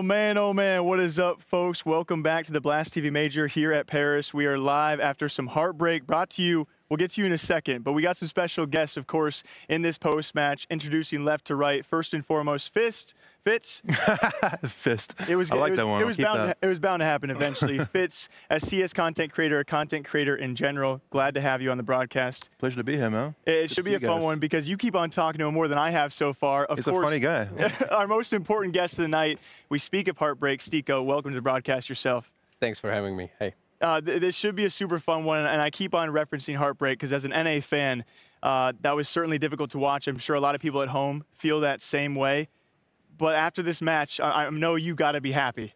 Oh man, what is up, folks? Welcome back to the Blast TV Major here at Paris. We are live after some heartbreak, brought to you. We'll get to you in a second, but we got some special guests, of course, in this post-match, introducing left to right. First and foremost, Fitz. Fist. I like that one. It was bound to happen eventually. Fitz, a CS content creator, a content creator in general. Glad to have you on the broadcast. Pleasure to be here, man. It should be a fun one because you keep on talking to him more than I have so far. He's a funny guy. Our most important guest of the night. We speak of heartbreak. Styko, welcome to the broadcast yourself. Thanks for having me. Hey. This should be a super fun one, and I keep on referencing heartbreak because as an NA fan, that was certainly difficult to watch. I'm sure a lot of people at home feel that same way. But after this match, I know you got to be happy.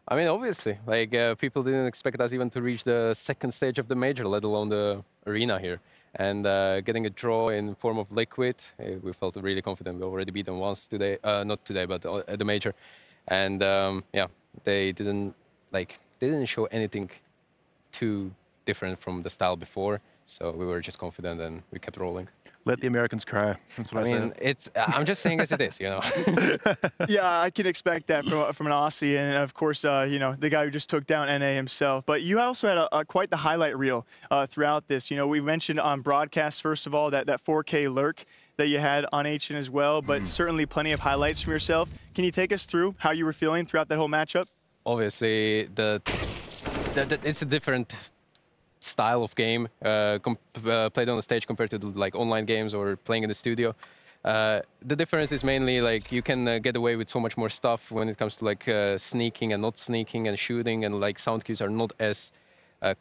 I mean, obviously, like people didn't expect us even to reach the second stage of the major, let alone the arena here. And getting a draw in form of Liquid, we felt really confident. We already beat them once today, not today, but at the major. And yeah, they didn't show anything too different from the style before. So we were just confident and we kept rolling. Let the Americans cry. That's what I mean, I'm just saying as it is, you know. Yeah, I can expect that from an Aussie, and of course, you know, the guy who just took down NA himself. But you also had quite the highlight reel throughout this. You know, we mentioned on broadcast first of all that 4K lurk that you had on HN as well, but certainly plenty of highlights from yourself. Can you take us through how you were feeling throughout that whole matchup? Obviously, it's a different style of game played on the stage compared to like online games or playing in the studio. The difference is mainly like you can get away with so much more stuff when it comes to like sneaking and not sneaking and shooting, and like sound cues are not as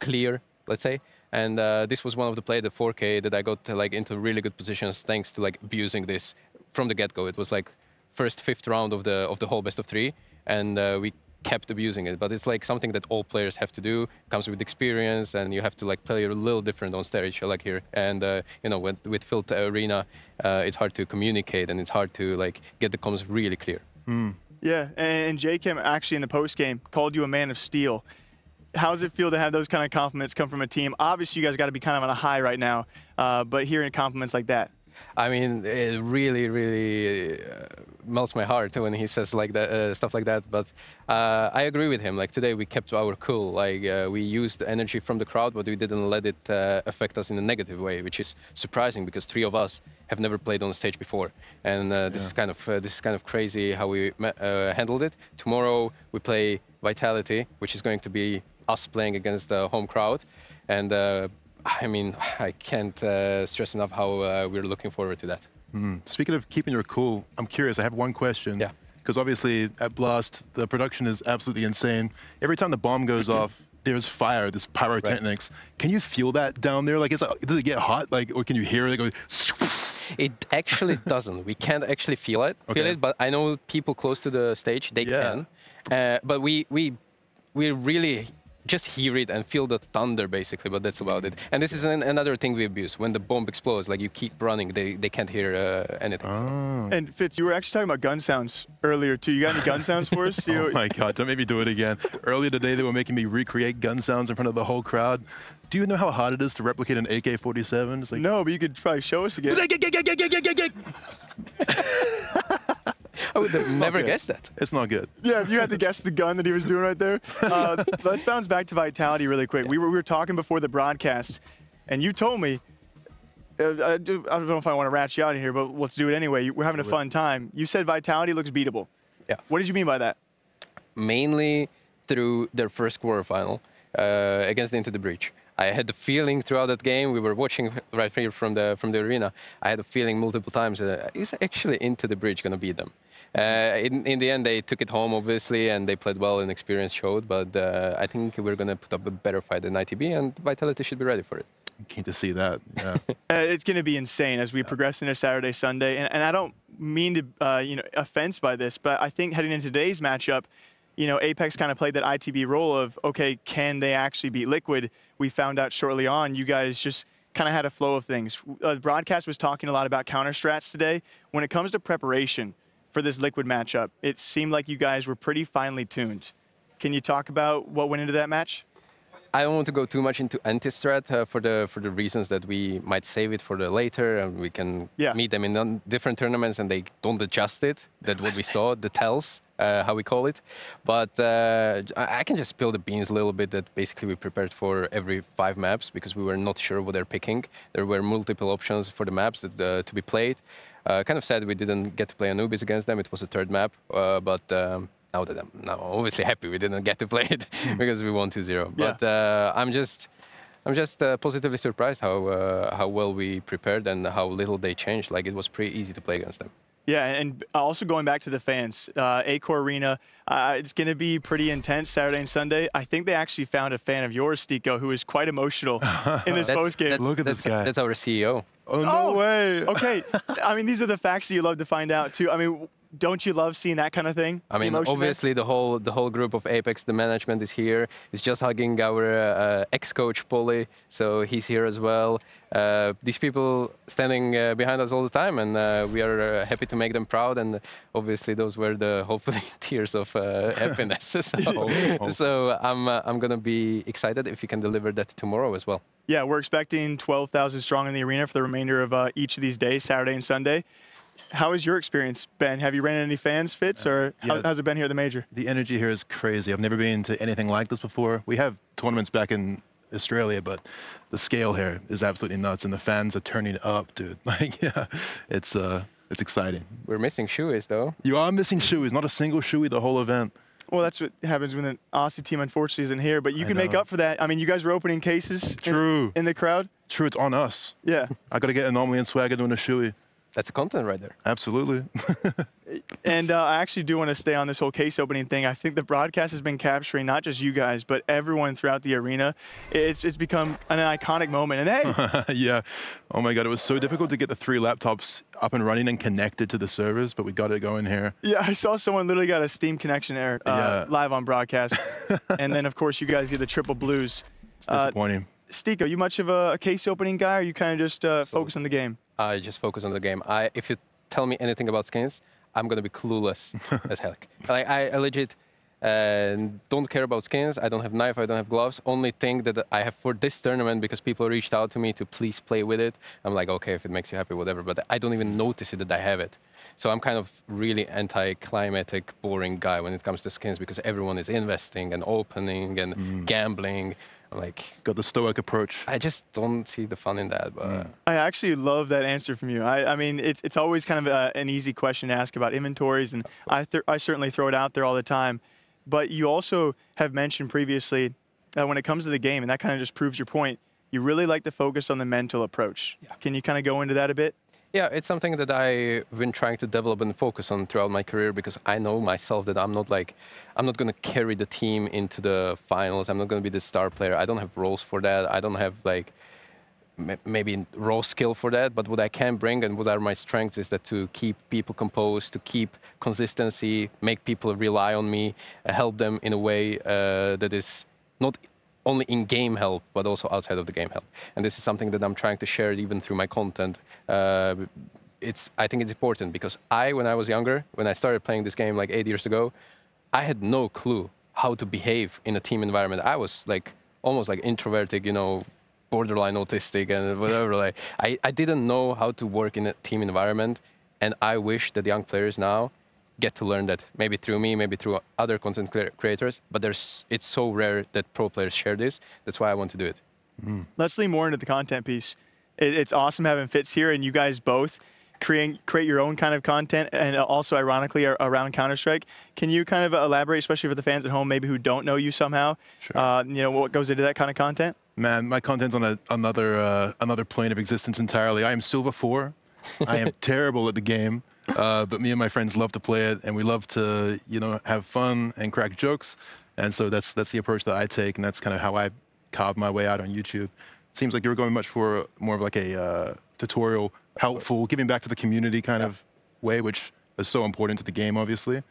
clear, let's say. And this was one of the play, the 4K, that I got like into really good positions thanks to like abusing this from the get-go. It was like first 5th round of the whole best of 3, and we kept abusing it. But it's like something that all players have to do. It comes with experience, and you have to like play a little different on stage like here. And you know, with filled arena, it's hard to communicate and it's hard to like get the comms really clear. Yeah, and JChem actually in the post game called you a man of steel. How does it feel to have those kind of compliments come from a team? Obviously, you guys got to be kind of on a high right now, but hearing compliments like that. I mean, it really melts my heart when he says like that, stuff like that. But I agree with him. Like today, we kept our cool. Like we used the energy from the crowd, but we didn't let it affect us in a negative way, which is surprising because 3 of us have never played on stage before, and this is kind of crazy how we handled it. Tomorrow we play Vitality, which is going to be us playing against the home crowd, and. I mean, I can't stress enough how we're looking forward to that. Speaking of keeping your cool, I'm curious. I have one question. Yeah. Because obviously at Blast, the production is absolutely insane. Every time the bomb goes off, there's fire, there's pyrotechnics. Right. Can you feel that down there? Like, does it get hot? Like, or can you hear it go? It actually doesn't. We can't actually feel it. But I know people close to the stage, they can. But we really just hear it and feel the thunder, basically, but that's about it. And this is another thing we abuse. When the bomb explodes, like you keep running, they can't hear anything. So. And Fitz, you were actually talking about gun sounds earlier, too. You got any gun sounds for us? Oh my God, don't make me do it again. Earlier today, they were making me recreate gun sounds in front of the whole crowd. Do you know how hard it is to replicate an AK-47? Like... No, but you could probably show us again. I would have never guessed that. It's not good. Yeah, if you had to guess the gun that he was doing right there. Let's bounce back to Vitality really quick. We were talking before the broadcast, and you told me, I don't know if I want to rat you out of here, but let's do it anyway. We're having a fun time. You said Vitality looks beatable. Yeah. What did you mean by that? Mainly through their first quarterfinal against Into the Breach. I had the feeling throughout that game, we were watching right here from the arena, I had a feeling multiple times, is actually Into the Breach going to beat them? In the end, they took it home, obviously, and they played well and experience showed, but I think we're going to put up a better fight than ITB, and Vitality should be ready for it. I'm keen to see that, yeah. It's going to be insane as we progress into Saturday, Sunday, and I don't mean to you know, offense by this, but I think heading into today's matchup, you know, Apex kind of played that ITB role of, okay, can they actually beat Liquid? We found out shortly on, you guys just kind of had a flow of things. The broadcast was talking a lot about counter strats today. When it comes to preparation for this Liquid matchup, it seemed like you guys were pretty finely tuned. Can you talk about what went into that match? I don't want to go too much into anti-strat for the reasons that we might save it for the later, and we can meet them in different tournaments, and they don't adjust it. That's what we saw, the tells, how we call it. But I can just spill the beans a little bit that basically we prepared for every 5 maps because we were not sure what they're picking. There were multiple options for the maps that, to be played. Kind of sad we didn't get to play Anubis against them. It was a 3rd map, but now that I'm obviously happy we didn't get to play it because we won 2-0. But I'm just positively surprised how well we prepared and how little they changed. Like, it was pretty easy to play against them. Yeah, and also going back to the fans, Acor Arena, it's going to be pretty intense Saturday and Sunday. I think they actually found a fan of yours, Styko, who is quite emotional in this postgame. Look at this guy. That's our CEO. Oh, no way. Okay. I mean, these are the facts that you love to find out, too. I mean, don't you love seeing that kind of thing? I mean, obviously the whole group of Apex, the management is here. It's just hugging our ex-coach Polly, so he's here as well. These people standing behind us all the time, and we are happy to make them proud. And obviously, those were the hopefully tears of happiness. So I'm gonna be excited if you can deliver that tomorrow as well. Yeah, we're expecting 12,000 strong in the arena for the remainder of each of these days, Saturday and Sunday. How has your experience been? Have you ran into any fans, Fitz, or how's it been here at the Major? The energy here is crazy. I've never been to anything like this before. We have tournaments back in Australia, but the scale here is absolutely nuts, and the fans are turning up, dude. Like, yeah, it's exciting. We're missing Shuis, though. You are missing Shuis. Not a single Shui the whole event. Well, that's what happens when an Aussie team, unfortunately, isn't here. But you can make up for that. I mean, you guys were opening cases in the crowd. True, it's on us. Yeah. I got to get Anomaly and Swagger doing a Shui. That's a content right there. Absolutely. And I actually do want to stay on this whole case opening thing. I think the broadcast has been capturing not just you guys, but everyone throughout the arena. It's become an iconic moment. And hey! Yeah. Oh my God, it was so difficult to get the 3 laptops up and running and connected to the servers, but we got it going here. Yeah, I saw someone literally got a Steam connection there live on broadcast. And then, of course, you guys get the triple blues. It's disappointing. Styko, you much of a case opening guy, or you kind of just focus on the game? I just focus on the game. If you tell me anything about skins, I'm gonna be clueless as heck. Like, I legit don't care about skins. I don't have knife. I don't have gloves. Only thing that I have for this tournament, because people reached out to me to please play with it. I'm like, okay, if it makes you happy, whatever. But I don't even notice it that I have it. So I'm kind of really anti-climatic, boring guy when it comes to skins, because everyone is investing and opening and gambling. I'm like, got the stoic approach. I just don't see the fun in that. But I actually love that answer from you. I mean, it's always kind of an easy question to ask about inventories, and I certainly throw it out there all the time. But you also have mentioned previously that when it comes to the game, and that kind of just proves your point, you really like to focus on the mental approach. Yeah. Can you kind of go into that a bit? Yeah, it's something that I've been trying to develop and focus on throughout my career, because I know myself that I'm not going to carry the team into the finals. I'm not going to be the star player. I don't have roles for that. I don't have like maybe raw skill for that. But what I can bring and what are my strengths is that to keep people composed, to keep consistency, make people rely on me, help them in a way that is not only in-game help, but also outside of the game help. And this is something that I'm trying to share even through my content. I think it's important, because when I was younger, when I started playing this game like 8 years ago, I had no clue how to behave in a team environment. I was like almost like introverted, you know, borderline autistic and whatever. Like I didn't know how to work in a team environment, and I wish that young players now get to learn that, maybe through me, maybe through other content creators, but it's so rare that pro players share this. That's why I want to do it. Let's lean more into the content piece. It's awesome having Fitz here, and you guys both create your own kind of content, and also ironically around Counterstrike. Can you kind of elaborate, especially for the fans at home, maybe who don't know you somehow? Sure. You know, what goes into that kind of content? Man, my content's on another plane of existence entirely. I am Silver 4. I am terrible at the game. But me and my friends love to play it, and we love to, you know, have fun and crack jokes. And so that's the approach that I take, and that's kind of how I carve my way out on YouTube. Seems like you're going much for more of like a tutorial, helpful, giving back to the community kind of way, which is so important to the game, obviously.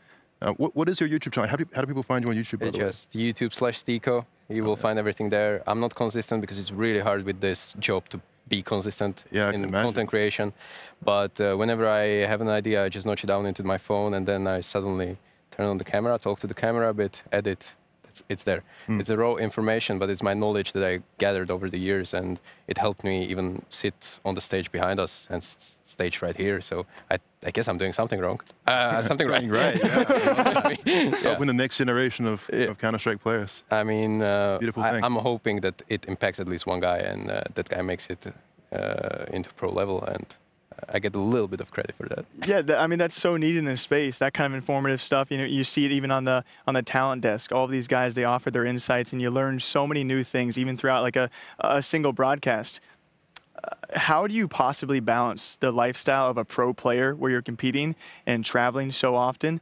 What is your YouTube channel? How do people find you on YouTube? It's just YouTube/Styko. You will find everything there. I'm not consistent because it's really hard with this job to be consistent in content creation. But whenever I have an idea, I just notch it down into my phone, and then I suddenly turn on the camera, talk to the camera a bit, edit. it's there. It's a raw information, but it's my knowledge that I gathered over the years, and it helped me even sit on the stage behind us and stage right here. So I guess I'm doing something wrong. Something right. Right. Yeah. Helping the next generation of Counter-Strike players. I mean, Beautiful thing. I'm hoping that it impacts at least one guy, and that guy makes it into pro level, and I get a little bit of credit for that. Yeah, I mean, that's so neat in this space, that kind of informative stuff. You know, you see it even on the talent desk. All of these guys, they offer their insights, and you learn so many new things, even throughout like a single broadcast. How do you possibly balance the lifestyle of a pro player where you're competing and traveling so often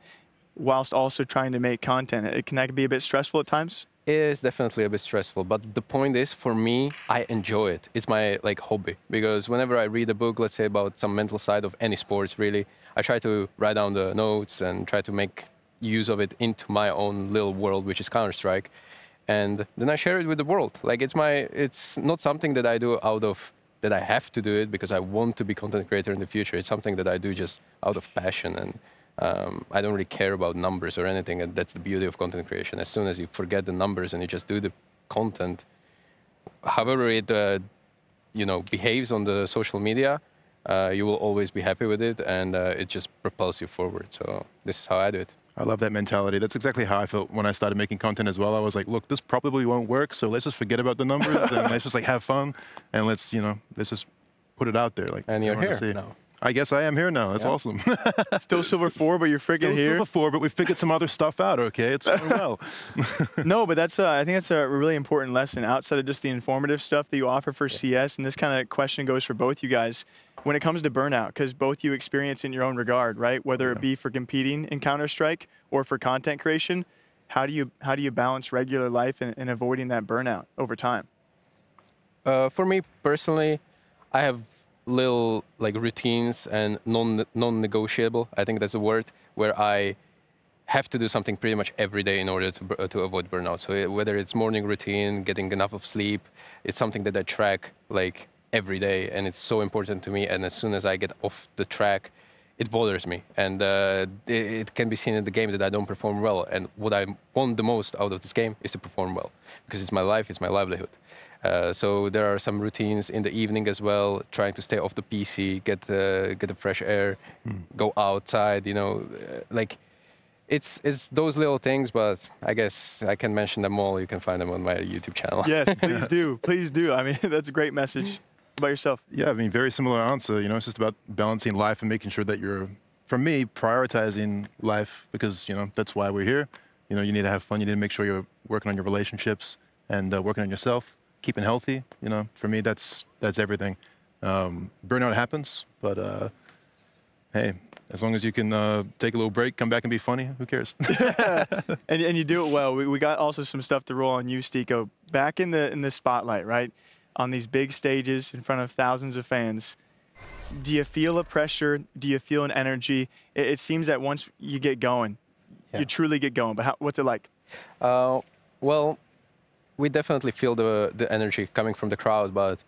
whilst also trying to make content? Can that be a bit stressful at times? It is definitely a bit stressful, but the point is, for me, I enjoy it. It's my hobby, because whenever I read a book, let's say about some mental side of any sports, really, I try to write down the notes and try to make use of it into my own little world, which is Counter-Strike, and then I share it with the world. Like it's not something that I do out of that I have to do it because I want to be content creator in the future. It's something that I do just out of passion, and I don't really care about numbers or anything, and that's the beauty of content creation. As soon as you forget the numbers and you just do the content, however it behaves on the social media, you will always be happy with it, and it just propels you forward. So this is how I do it. I love that mentality. That's exactly how I felt when I started making content as well. I was like, look, this probably won't work, so let's just forget about the numbers and let's just like have fun, and let's just put it out there. Like, and you're here now. I guess I am here now. That's awesome. Still silver 4, but you're freaking here. Silver 4, but we figured some other stuff out. Okay, it's going well. No, but that's I think that's a really important lesson outside of just the informative stuff that you offer for CS. And this kind of question goes for both you guys when it comes to burnout, because both you experience in your own regard, right? Whether it be for competing in Counter-Strike or for content creation, how do you balance regular life and avoiding that burnout over time? For me personally, I have little routines and non-negotiable, I think that's a word, where I have to do something pretty much every day in order to avoid burnout. So whether it's morning routine, getting enough of sleep, it's something that I track every day, and it's so important to me. And as soon as I get off the track, it bothers me, and it can be seen in the game that I don't perform well. And what I want the most out of this game is to perform well, because it's my life, it's my livelihood. So there are some routines in the evening as well, trying to stay off the PC, get the fresh air, go outside, it's those little things, but I guess I can mention them all. You can find them on my YouTube channel. Yes, please do. Please do. I mean, that's a great message. About yourself? Yeah, I mean, very similar answer. It's just about balancing life and making sure that you're, for me, prioritizing life, because, that's why we're here. You need to have fun. You need to make sure you're working on your relationships and working on yourself. Keeping healthy, for me, that's everything. Burnout happens, but hey, as long as you can take a little break, come back and be funny, who cares? and you do it well. We got also some stuff to roll on you, Styko. Back in the spotlight, right? On these big stages in front of thousands of fans. Do you feel a pressure? Do you feel an energy? It seems that once you get going, you truly get going. But what's it like? Well, we definitely feel the energy coming from the crowd, but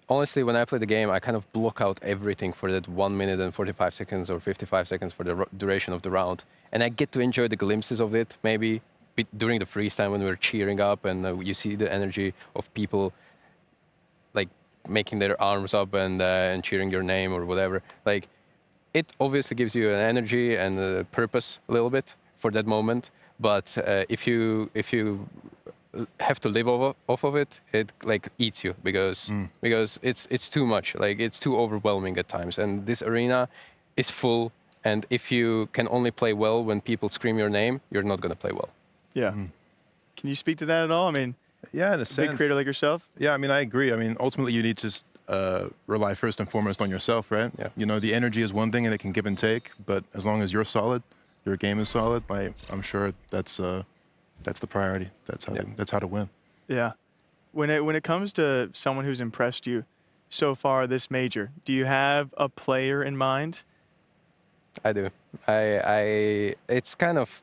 honestly, when I play the game, I kind of block out everything for that 1 minute and 45 seconds or 55 seconds for the duration of the round. And I get to enjoy the glimpses of it, maybe during the freeze time when we're cheering up and you see the energy of people making their arms up and cheering your name or whatever. It obviously gives you an energy and a purpose a little bit for that moment. But if you have to live off of it, it eats you because it's too much. It's too overwhelming at times. And this arena is full. And if you can only play well when people scream your name, you're not going to play well. Yeah. Can you speak to that at all? I mean, yeah, in a sense. Big creator like yourself? Yeah, I mean, I agree. I mean, ultimately, you need to just rely first and foremost on yourself, right? Yeah. The energy is one thing, and it can give and take. But as long as you're solid, your game is solid, I'm sure that's the priority. That's how to win. Yeah. When it comes to someone who's impressed you so far this major, do you have a player in mind? I do. It's kind of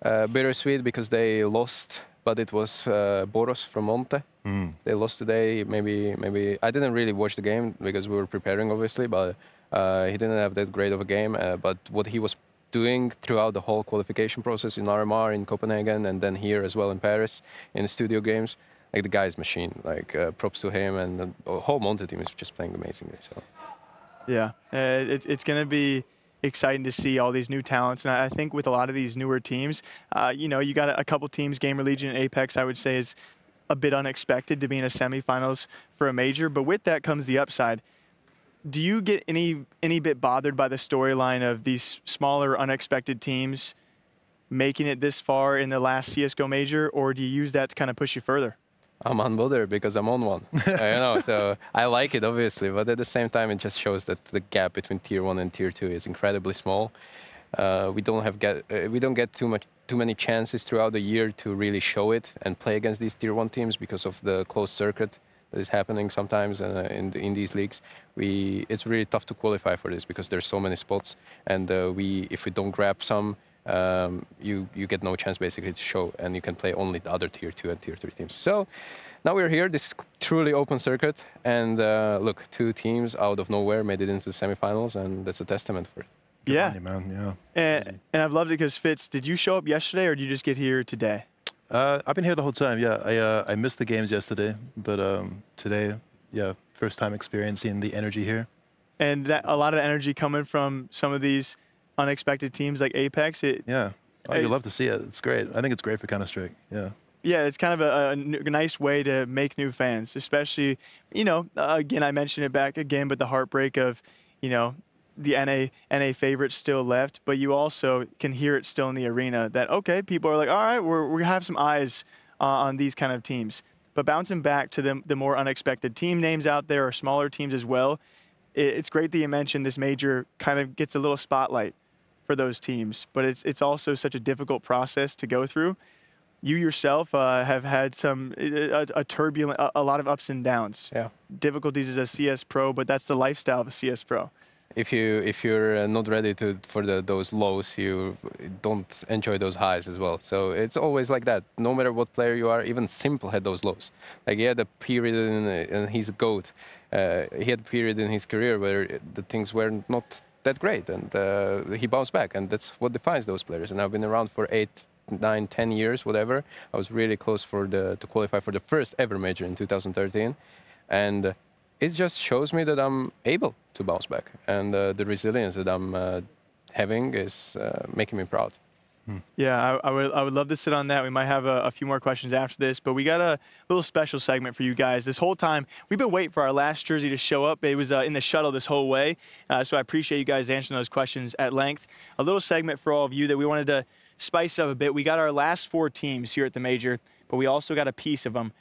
bittersweet because they lost, but it was Boros from Monte. They lost today. Maybe I didn't really watch the game because we were preparing, obviously, but he didn't have that great of a game. But what he was doing throughout the whole qualification process in RMR in Copenhagen and then here as well in Paris in the studio games. Like the guy's machine. Like props to him, and the whole Monte team is just playing amazingly. So yeah, it's going to be exciting to see all these new talents, and I think with a lot of these newer teams, you know, you got a couple teams, Gamer Legion and Apex, I would say is a bit unexpected to be in a semifinals for a major, but with that comes the upside. Do you get any bit bothered by the storyline of these smaller, unexpected teams making it this far in the last CSGO Major, or do you use that to kind of push you further? I'm unbothered because I'm on one. You know, so I like it obviously, but at the same time, it just shows that the gap between Tier 1 and Tier 2 is incredibly small. We don't get too many chances throughout the year to really show it and play against these Tier 1 teams because of the closed circuit that is happening sometimes in these leagues. It's really tough to qualify for this because there's so many spots, and if we don't grab some, you get no chance basically to show, and you can play only the other Tier 2 and Tier 3 teams. So now we're here. This is truly open circuit, and look, 2 teams out of nowhere made it into the semifinals, and that's a testament for it. Yeah, Good on you, man. Yeah. And I've loved it because Fitz, did you show up yesterday, or did you just get here today? I've been here the whole time. Yeah, I missed the games yesterday, but today, yeah, first time experiencing the energy here. And a lot of energy coming from some of these unexpected teams like Apex. Yeah, you love to see it. It's great. I think it's great for Counter-Strike. Yeah. Yeah, it's kind of a nice way to make new fans, especially, you know, again, I mentioned it back again, but the heartbreak of, you know, the NA favorites still left, but you also can hear it still in the arena that, okay, people are like, all right, we're going to have some eyes on these kind of teams. But bouncing back to the more unexpected team names out there, or smaller teams as well, it's great that you mentioned this major kind of gets a little spotlight for those teams, but it's also such a difficult process to go through. You yourself have had a turbulent, a lot of ups and downs. Yeah. Difficulties as a CS pro, but that's the lifestyle of a CS pro. If you're not ready for those lows, you don't enjoy those highs as well. So it's always like that. No matter what player you are, even Simple had those lows. Like he had a period and he's a GOAT. He had a period in his career where the things were not that great, and he bounced back, and that's what defines those players. And I've been around for 8, 9, 10 years, whatever. I was really close to qualify for the first ever major in 2013, and it just shows me that I'm able to bounce back, and the resilience that I'm having is making me proud. Yeah, I would love to sit on that. We might have a few more questions after this, but we got a little special segment for you guys. This whole time, we've been waiting for our last jersey to show up. It was in the shuttle this whole way, so I appreciate you guys answering those questions at length. A little segment for all of you that we wanted to spice up a bit. We got our last 4 teams here at the Major, but we also got a piece of them.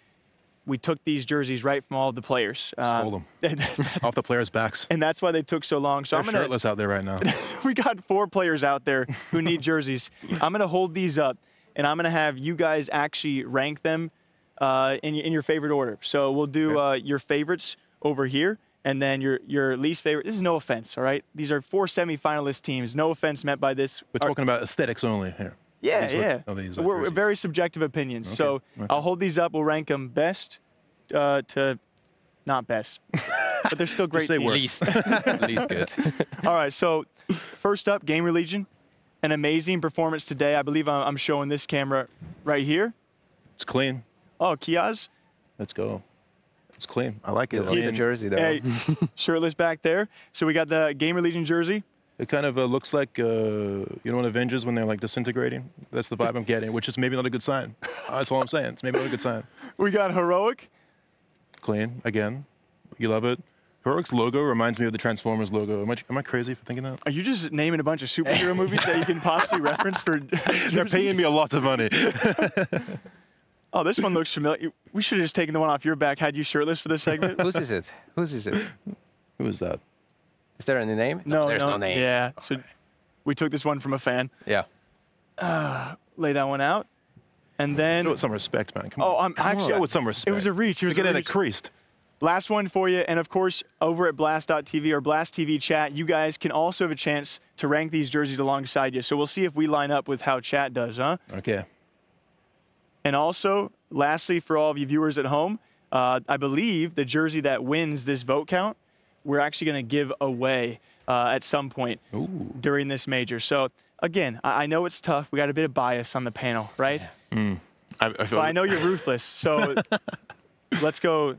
We took these jerseys right from all of the players. Stole them off the players' backs. And that's why they took so long. So They're shirtless out there right now. We got 4 players out there who need jerseys. I'm going to hold these up, and I'm going to have you guys actually rank them in your favorite order. So we'll do your favorites over here, and then your least favorite. This is no offense, all right? These are 4 semifinalist teams. No offense meant by this. We're talking about aesthetics only here. Yeah, yeah. We're very subjective opinions. Okay. So I'll hold these up. We'll rank them best to not best. But they're still great teams. Least good. All right, so first up, Gamer Legion. An amazing performance today. I believe I'm showing this camera right here. It's clean. Oh, Kiaz. Let's go. It's clean. I like it. He's a jersey, though. Hey, shirtless back there. So we got the Gamer Legion jersey. It kind of looks like, you know, in Avengers when they're like disintegrating. That's the vibe I'm getting, which is maybe not a good sign. That's all I'm saying. It's maybe not a good sign. We got Heroic. Clean, again. You love it. Heroic's logo reminds me of the Transformers logo. Am I crazy for thinking that? Are you just naming a bunch of superhero movies that you can possibly reference for You're paying me a lot of money. Oh, this one looks familiar. We should have just taken the one off your back. Had you shirtless for this segment? Whose is it? Whose is it? Who is that? Is there any name? No, there's no name. Yeah, so we took this one from a fan. Yeah. Lay that one out. And then... Show it some respect, man. Come on. Actually... Show it some respect. It was a reach. It was getting it creased. Last one for you. And, of course, over at Blast.tv or Blast TV chat, you guys can also have a chance to rank these jerseys alongside you. So we'll see if we line up with how chat does, huh? Okay. And also, lastly, for all of you viewers at home, I believe the jersey that wins this vote count, we're actually going to give away at some point during this major. So again, I know it's tough. We got a bit of bias on the panel, right? Yeah. I know you're ruthless. So let's go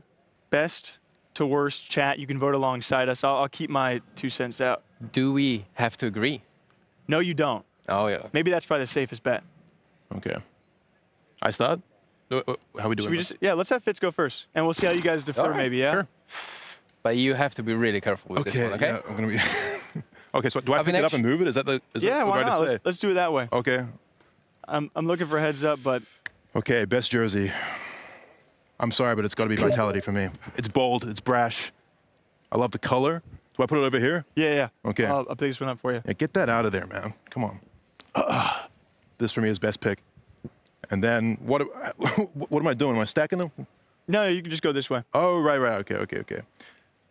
best to worst. Chat, you can vote alongside us. I'll keep my 2 cents out. Do we have to agree? No, you don't. Oh, yeah. Maybe that's probably the safest bet. Okay. I start? How we doing? Should we yeah, let's have Fitz go first, and we'll see how you guys defer, right, maybe, yeah? Sure. But you have to be really careful with this one, okay? Yeah, I'm gonna be. Okay, so do I pick it up and move it? Is that the? Yeah, why not? Let's do it that way. Okay. I'm looking for heads up, but. Okay, best jersey. I'm sorry, but it's got to be Vitality for me. It's bold. It's brash. I love the color. Do I put it over here? Yeah. Okay. I'll pick this one up for you. Yeah, get that out of there, man. Come on. This for me is best pick. And then what am I doing? Am I stacking them? No, you can just go this way. Oh, right. Okay.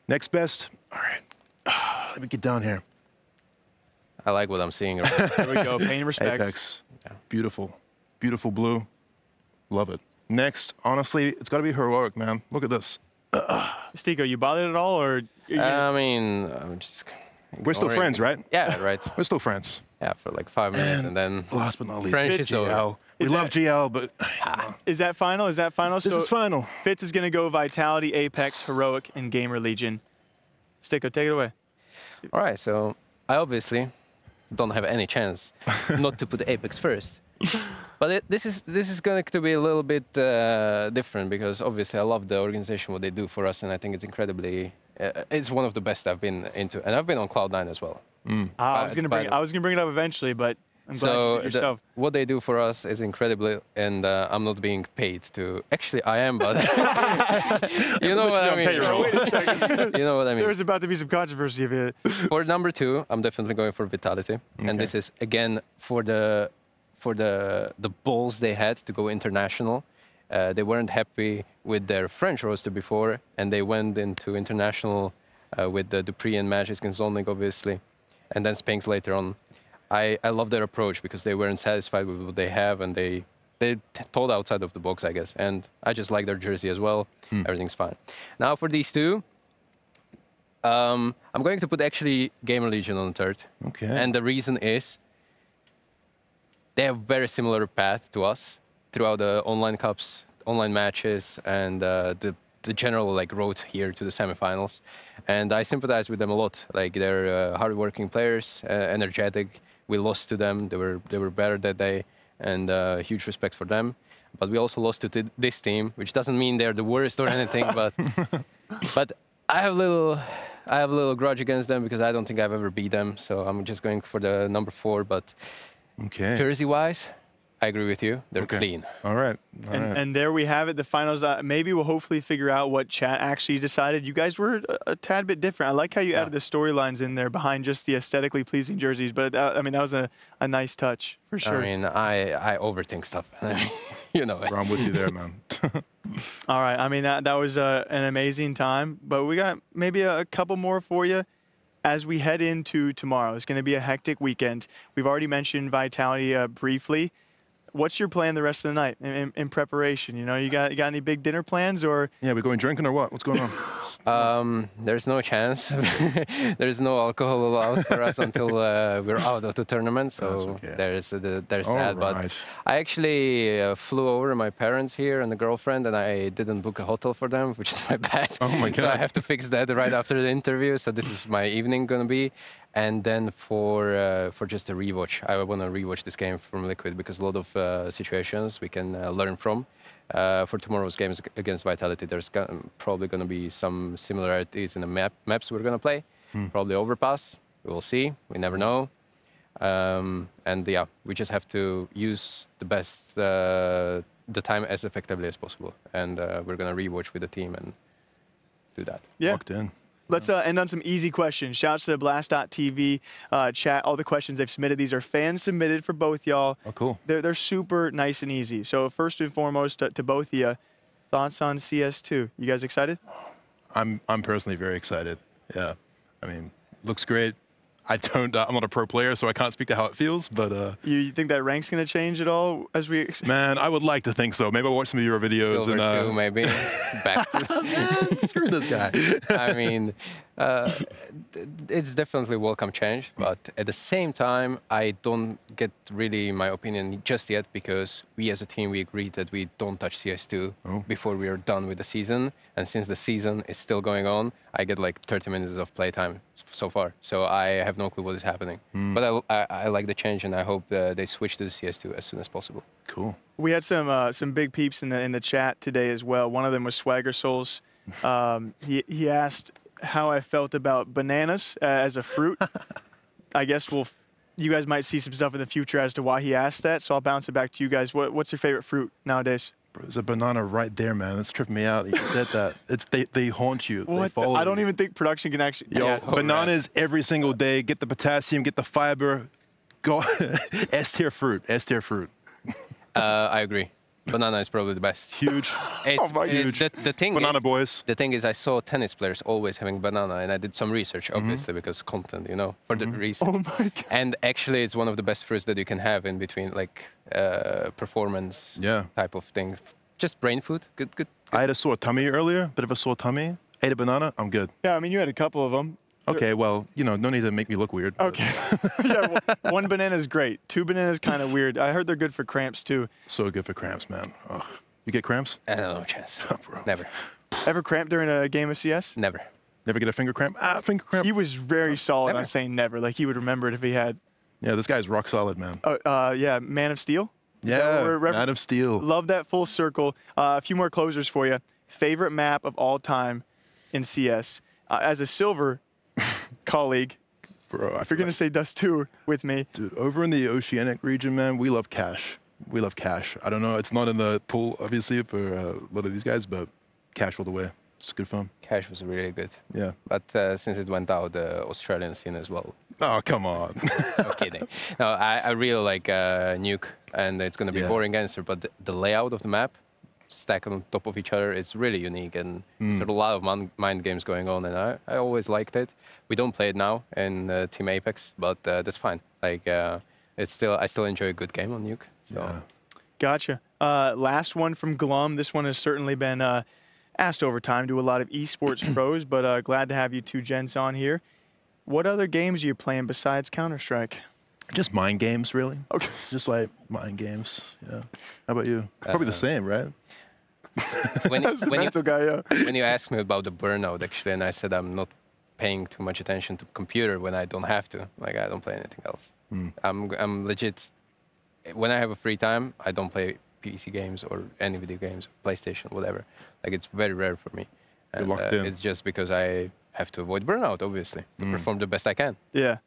Next best. All right. Let me get down here. I like what I'm seeing. There we go. Pain and respect. Apex. Yeah. Beautiful. Beautiful blue. Love it. Next, honestly, it's got to be Heroic, man. Look at this. Styko, you bothered at all, or? I mean, I'm just. We're still friends, right? Yeah, right. We're still friends. Yeah, for like 5 minutes, and then. Last but not least, French is over. GL. We love GL, but. Is that final? This is final. Fitz is going to go Vitality, Apex, Heroic, and Gamer Legion. Styko, take it away. All right, so I obviously don't have any chance not to put Apex first. But this is going to be a little bit different, because obviously I love the organization, what they do for us, and I think it's incredibly. It's one of the best I've been into, and I've been on Cloud9 as well. I was gonna bring it up eventually, but I'm glad you did yourself. What they do for us is incredible, and I'm not being paid to. Actually, I am, but you know what I mean. Wait a second. You know what I mean. There's about to be some controversy of it. For number 2, I'm definitely going for Vitality, and this is again for the balls they had to go international. They weren't happy with their French roster before, and they went into international with the Dupree and Magic and Zonnig, obviously, and then Spinks later on. I love their approach, because they weren't satisfied with what they have, and they thought outside of the box, I guess. And I just like their jersey as well. Everything's fine. Now for these two, I'm going to put actually Gamer Legion on the third. Okay. And the reason is they have very similar path to us throughout the online cups, online matches, and the general like road here to the semifinals. And I sympathize with them a lot. Like, they're hardworking players, energetic. We lost to them. They were better that day, and huge respect for them. But we also lost to this team, which doesn't mean they're the worst or anything. But I have a little grudge against them, because I don't think I've ever beat them. So I'm just going for the number 4. But jersey-wise, I agree with you. They're clean. All right. And there we have it, the finals. Maybe we'll hopefully figure out what chat actually decided. You guys were a tad bit different. I like how you added the storylines in there behind just the aesthetically pleasing jerseys. But I mean, that was a nice touch for sure. I mean, I overthink stuff. You know. I'm with you there, man. All right. I mean, that was an amazing time. But we got maybe a couple more for you as we head into tomorrow. It's going to be a hectic weekend. We've already mentioned Vitality briefly. What's your plan the rest of the night in preparation? You know, you got any big dinner plans, or? Yeah, we going drinking or what? What's going on? There's no chance. There's no alcohol allowed for us until we're out of the tournament. So there's that. But I actually flew over to my parents here and a girlfriend, and I didn't book a hotel for them, which is my bad. Oh my God! So I have to fix that right after the interview. So this is my evening gonna be. And then for just a rewatch, I want to rewatch this game from Liquid, because a lot of situations we can learn from. For tomorrow's games against Vitality, there's probably going to be some similarities in the maps we're going to play. Probably Overpass. We will see. We never know. And yeah, we just have to use the time as effectively as possible. And we're going to rewatch with the team and do that. Yeah. Locked in. Let's end on some easy questions. Shouts to Blast.tv chat. All the questions they've submitted, these are fan submitted for both y'all. Oh, cool. They're super nice and easy. So first and foremost, to both of you, thoughts on CS2? You guys excited? I'm personally very excited. Yeah, I mean, looks great. I'm not a pro player, so I can't speak to how it feels, but... You think that rank's going to change at all as we... Man, I would like to think so. Maybe I'll watch some of your videos. Silver and too, maybe. Back to... Screw this guy. I mean, It's definitely welcome change, but at the same time, I don't get really my opinion just yet because we as a team, we agreed that we don't touch CS2 before we are done with the season. And since the season is still going on, I get like 30 minutes of playtime so far. So I have no clue what is happening. But I like the change, and I hope they switch to the CS2 as soon as possible. Cool. We had some big peeps in the chat today as well. One of them was Swagger Souls. He asked how I felt about bananas as a fruit. I guess you guys might see some stuff in the future as to why he asked that, so I'll bounce it back to you guys. What's your favorite fruit nowadays? Bro, there's a banana right there, man. It's tripping me out. You said that. They haunt you. They follow I don't you. even think production can actually. Yo, Yeah. bananas every single day. Get the potassium, get the fiber. Go S tier fruit. S tier fruit. I agree. Banana is probably the best. Huge. It's, huge. The thing Banana is, boys. The thing is, I saw tennis players always having banana, and I did some research, obviously, because content, you know, for the reason. Oh my God. And actually, it's one of the best fruits that you can have in between, like, performance type of thing. Just brain food. Good. I had a sore tummy earlier. Bit of a sore tummy. Ate a banana. I'm good. Yeah, I mean, you had a couple of them. Okay, well, you know, no need to make me look weird. Okay. Yeah, one banana is great. 2 bananas kind of weird. I heard they're good for cramps too. So good for cramps, man. Ugh. You get cramps? No chance. Oh, bro. Never. Ever cramp during a game of CS? Never. Never get a finger cramp? Ah, finger cramp. He was very solid Never. on saying never. Like he would remember it if he had. Yeah, this guy's rock solid, man. Yeah, Man of Steel. Yeah, Man of Steel. Love that full circle. A few more closers for you. Favorite map of all time in CS? As a silver colleague, Bro, if you're going to say Dust 2 with me. Dude, over in the Oceanic region, man, we love cash. We love cash. I don't know, it's not in the pool, obviously, for a lot of these guys, but cash all the way. It's good fun. Cash was really good. Yeah. But since it went out, the Australian scene as well. Oh, come on. No kidding. No, I really like Nuke, and it's going to be a boring answer, but the layout of the map, stacked on top of each other, it's really unique, and there's a lot of mind games going on, and I always liked it. We don't play it now in Team Apex, but that's fine. Like, I still enjoy a good game on Nuke. So. Yeah. Gotcha. Last one from Glum. This one has certainly been asked over time to a lot of esports pros, but glad to have you two gents on here. What other games are you playing besides Counter-Strike? Just mind games, really. Okay. Just like mind games, yeah. How about you? Probably the same, right? When When you asked me about the burnout, actually, and I said I'm not paying too much attention to computer when I don't have to. Like, I don't play anything else. I'm legit. When I have a free time, I don't play PC games or any video games, PlayStation, whatever. Like, it's very rare for me. And You're locked in. it's just because I have to avoid burnout, obviously, to perform the best I can. Yeah.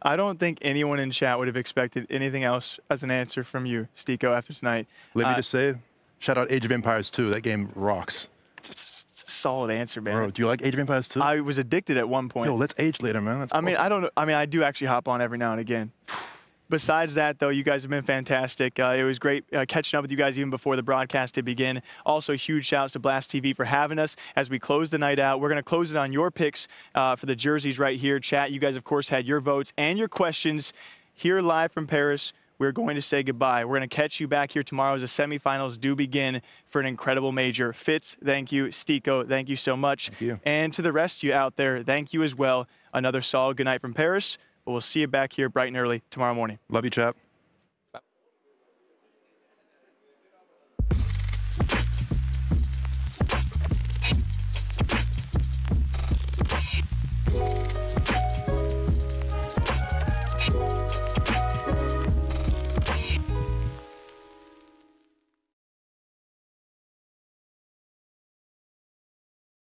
I don't think anyone in chat would have expected anything else as an answer from you, Styko, after tonight. Let me just say, shout out Age of Empires 2. That game rocks. It's a solid answer, man. Bro, do you like Age of Empires 2? I was addicted at one point. Yo, let's age later, man. That's I mean, awesome. I don't know. I mean, I do actually hop on every now and again. Besides that, though, you guys have been fantastic. It was great catching up with you guys even before the broadcast to begin. Also, huge shouts to Blast TV for having us as we close the night out. We're going to close it on your picks for the jerseys right here. Chat, you guys, of course, had your votes and your questions here live from Paris. We're going to say goodbye. We're going to catch you back here tomorrow as the semifinals do begin for an incredible major. Fitz, thank you. Styko, thank you so much. Thank you. And to the rest of you out there, thank you as well. Another solid good night from Paris. But we'll see you back here bright and early tomorrow morning. Love you, chap.